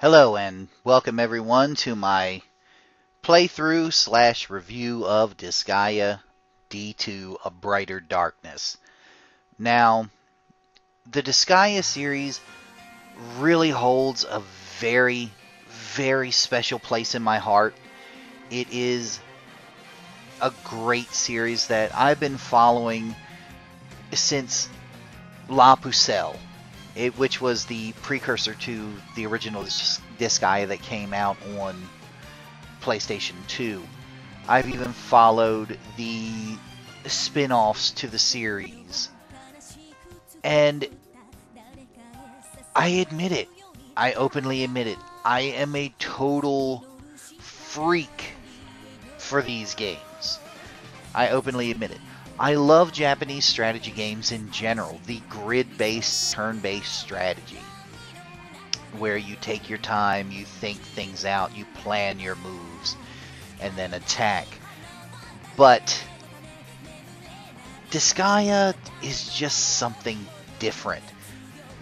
Hello and welcome everyone to my playthrough slash review of Disgaea D2 A Brighter Darkness. Now, the Disgaea series really holds a very, very special place in my heart. It is a great series that I've been following since La Pucelle, which was the precursor to the original Disgaea that came out on PlayStation 2. I've even followed the spin-offs to the series. And I admit it. I openly admit it. I am a total freak for these games. I openly admit it. I love Japanese strategy games in general. The grid-based, turn-based strategy. Where you take your time, you think things out, you plan your moves, and then attack. But Disgaea is just something different.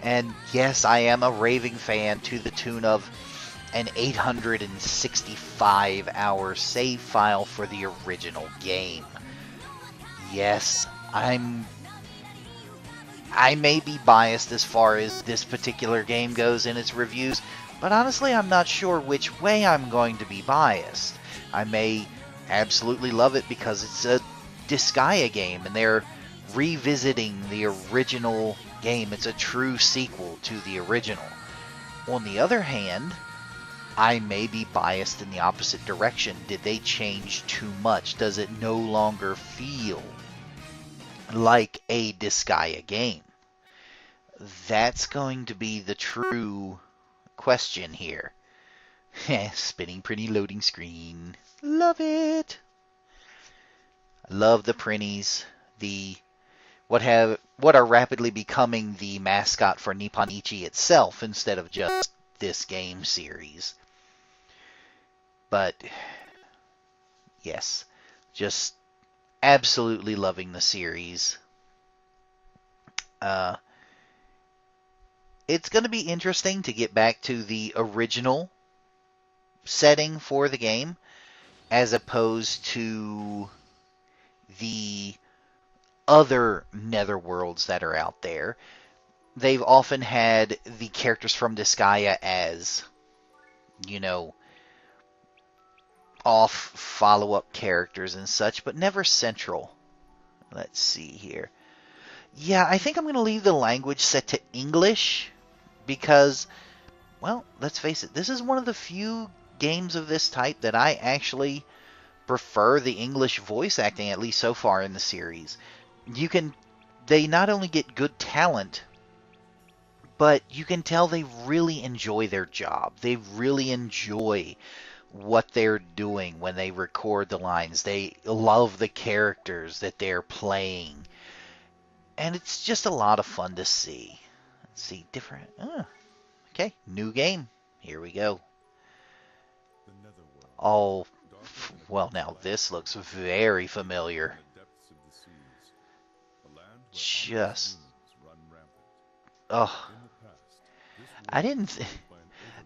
And yes, I am a raving fan to the tune of an 865-hour save file for the original game. Yes, I may be biased as far as this particular game goes in its reviews, but honestly I'm not sure which way I'm going to be biased. I may absolutely love it because it's a Disgaea game and they're revisiting the original game. It's a true sequel to the original. On the other hand, I may be biased in the opposite direction. Did they change too much? Does it no longer feel like a Disgaea game? That's going to be the true question here. Spinning pretty loading screen. Love it. Love the printies. What are rapidly becoming the mascot for Nipponichi itself instead of just this game series. But yes, just absolutely loving the series. It's going to be interesting to get back to the original setting for the game as opposed to the other netherworlds that are out there. They've often had the characters from Disgaea as, off follow-up characters and such, but never central. Let's see here. Yeah, I think I'm going to leave the language set to English because, well, let's face it, this is one of the few games of this type that I actually prefer the English voice acting, at least so far in the series. They not only get good talent, but you can tell they really enjoy their job. They really enjoy what they're doing when they record the lines. They love the characters that they're playing. And it's just a lot of fun to see. Let's see, different. Okay, new game. Here we go. Oh, well, now this looks very familiar. Just, oh, I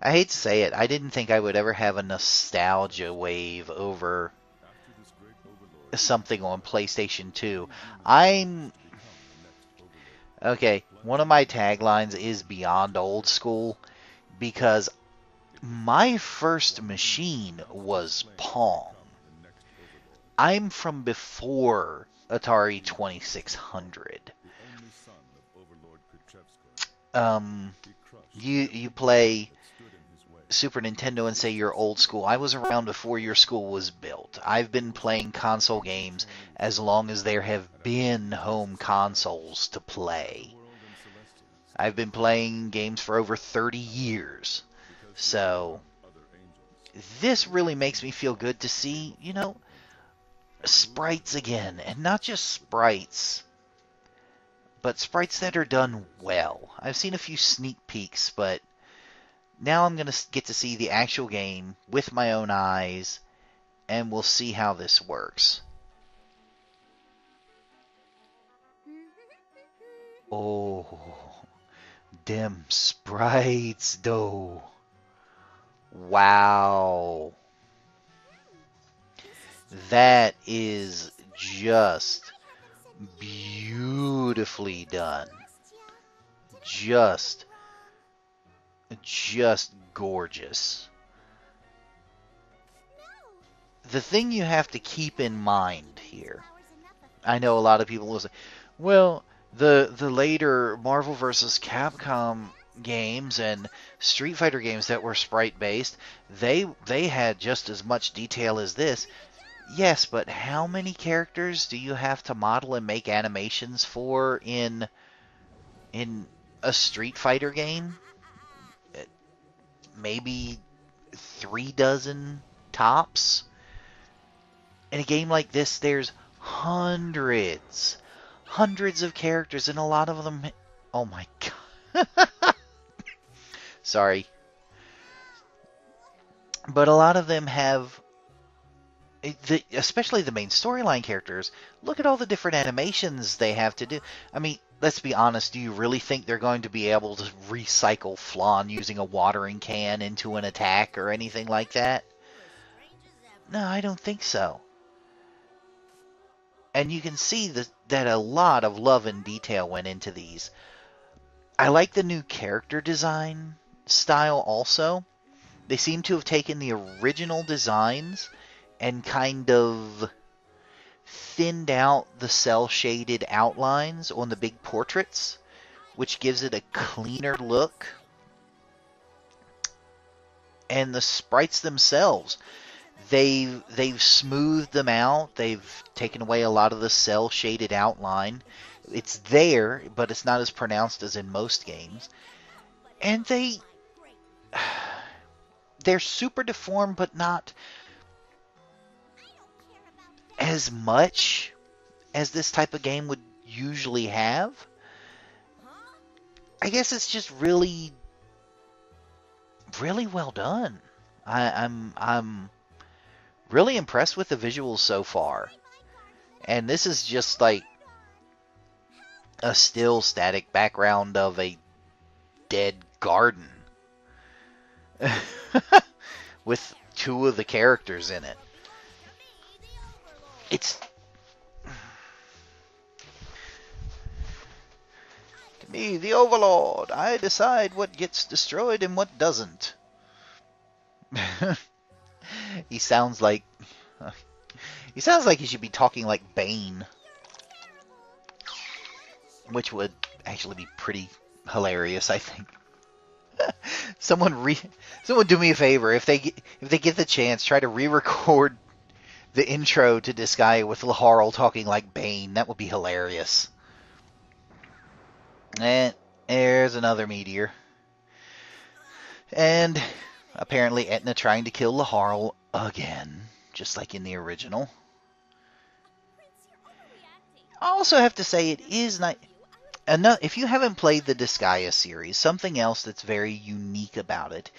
hate to say it, I didn't think I would ever have a nostalgia wave over something on PlayStation 2. Okay, one of my taglines is beyond old school because my first machine was Pong. I'm from before Atari 2600. You play Super Nintendo and say you're old school. I was around before your school was built. I've been playing console games as long as there have been home consoles to play. I've been playing games for over 30 years. So this really makes me feel good to see, sprites again. And not just sprites, but sprites that are done well. I've seen a few sneak peeks, but now I'm going to get to see the actual game with my own eyes, and we'll see how this works. Oh, Dem SPRITES, though. Wow. That is just beautifully done. Just gorgeous. The thing you have to keep in mind here, I know a lot of people will say, well, the later Marvel vs. Capcom games and Street Fighter games that were sprite based, they had just as much detail as this. Yes, but how many characters do you have to model and make animations for in a Street Fighter game? Maybe 3 dozen tops. In a game like this, there's hundreds of characters, and a lot of them. Oh my god. Sorry. But a lot of them have, especially the main storyline characters, look at all the different animations they have to do. I mean, let's be honest, do you really think they're going to be able to recycle Flan using a watering can into an attack or anything like that? No, I don't think so. And you can see that a lot of love and detail went into these. I like the new character design style also. They seem to have taken the original designs and kind of thinned out the cel-shaded outlines on the big portraits, which gives it a cleaner look. And the sprites themselves, they've smoothed them out. They've taken away a lot of the cel-shaded outline. It's there, but it's not as pronounced as in most games. And they're super deformed, but not as much as this type of game would usually have. I guess it's just really well done. I'm really impressed with the visuals so far. And this is just like a still static background of a dead garden with 2 of the characters in it. It's to me, the Overlord. I decide what gets destroyed and what doesn't. He sounds like he should be talking like Bane, which would actually be pretty hilarious, I think. Someone do me a favor, if they get the chance, try to re-record the intro to Disgaea with Laharl talking like Bane. That would be hilarious. And there's another meteor. And apparently Etna trying to kill Laharl again, just like in the original. I also have to say it is nice. If you haven't played the Disgaea series, something else that's very unique about it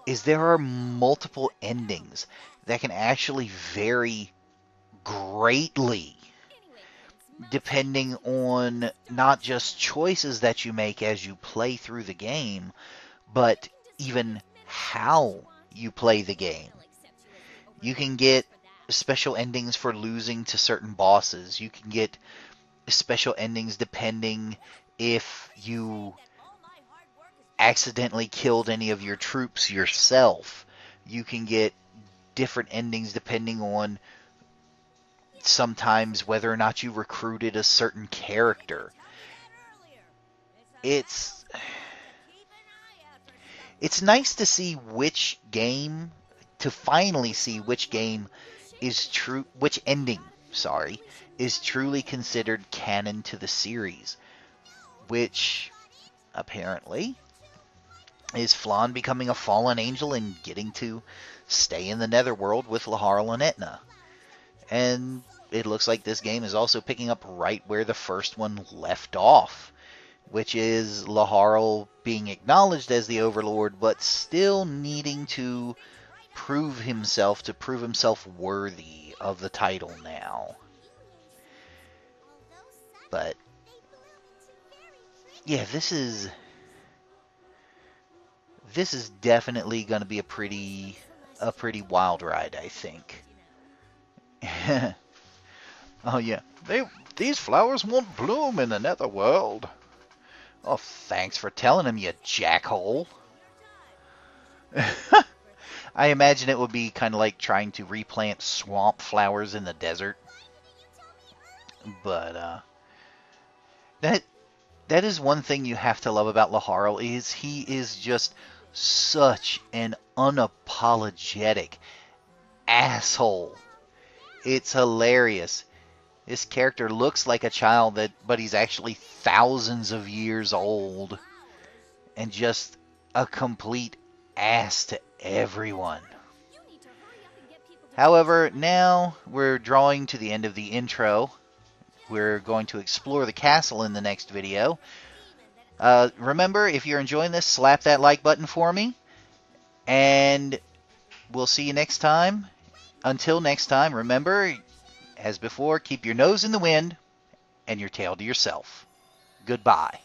is there are multiple endings that can actually vary greatly depending on not just choices that you make as you play through the game, but even how you play the game. You can get special endings for losing to certain bosses. You can get special endings depending if you accidentally killed any of your troops yourself. You can get different endings depending on sometimes whether or not you recruited a certain character. It's nice to see which game is true, which ending, is truly considered canon to the series, which apparently is Flan becoming a fallen angel and getting to stay in the Netherworld with Laharl and Etna. And it looks like this game is also picking up right where the first one left off, which is Laharl being acknowledged as the Overlord, but still needing to prove himself worthy of the title now. But yeah, this is This is definitely going to be a pretty wild ride, I think. Oh yeah, these flowers won't bloom in the netherworld. Oh, thanks for telling him, you jackhole. I imagine it would be kind of like trying to replant swamp flowers in the desert. But that that is one thing you have to love about Laharl is he is just such an unapologetic asshole. It's hilarious. This character looks like a child but he's actually thousands of years old and just a complete ass to everyone. However, now we're drawing to the end of the intro. We're going to explore the castle in the next video. Remember, if you're enjoying this, slap that like button for me. And we'll see you next time. Until next time, remember, as before, keep your nose in the wind and your tail to yourself. Goodbye.